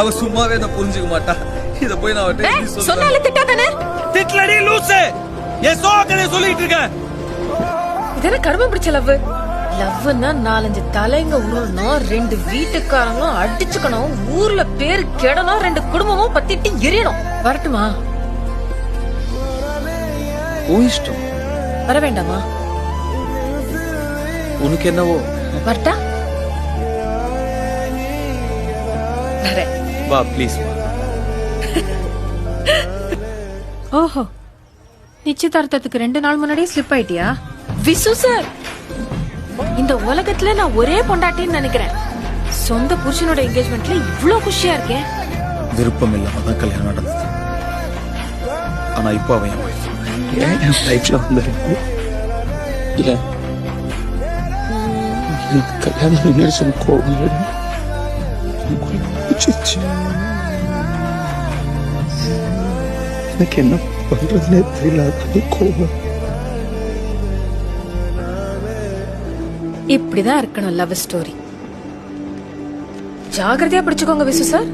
அவ சும்மாவே என்ன புரிஞ்சுக்க மாட்டா. இத போய் நான் அவட்ட எப்படி சொல்றேன்? சொன்னால திட்டாதானே? திட்லடி லூசு. ஏசோ கனே சொல்லிட்டு இருக்க. இதென்ன கர்மம் பிடிச்ச லவ்? லவ்னா 4-5 தலைங்க உருளணும், 2 வீட்டுக்காரங்களும் அடிச்சுக்கணும், ஊர்ல பேரு கெடணும், 2 குடும்பமும் பத்திட்டு எரியணும். வரட்டுமா? உன் இஷ்டம். வர வேண்டாமா? உனக்கு என்னவோ. வரட்டா? வரேன். வா ப்ளீஸ். ஓஹோ, நிச்சயதார்த்தத்துக்கு 2 நாள் முன்னாடியே ஸ்லிப் ஆயிட்டியா? விசு சார், இந்த உலகத்துல நான் ஒரே பொண்டாட்டின்னு நினைக்கிறேன். சொந்த புருஷனோட என்கேஜ்மெண்ட்ல இவ்ளோ குஷியா இருக்கேன். விருப்பம் இல்லாம தான் கல்யாணம் நடந்தது. ஆனா இப்போ அவன் என் wife. ஏன் என் லைஃப்ல வந்திருக்கு? இல்ல எனக்கு கல்யாணம் முன்னாடி சொன்ன கோபம் எனக்கு என்ன பண்றதுனே தெரியல. கோபம். இப்படிதான் இருக்கணும் லவ் ஸ்டோரி. ஜாகிரதையா பிடிச்சுக்கோங்க விசு சார்.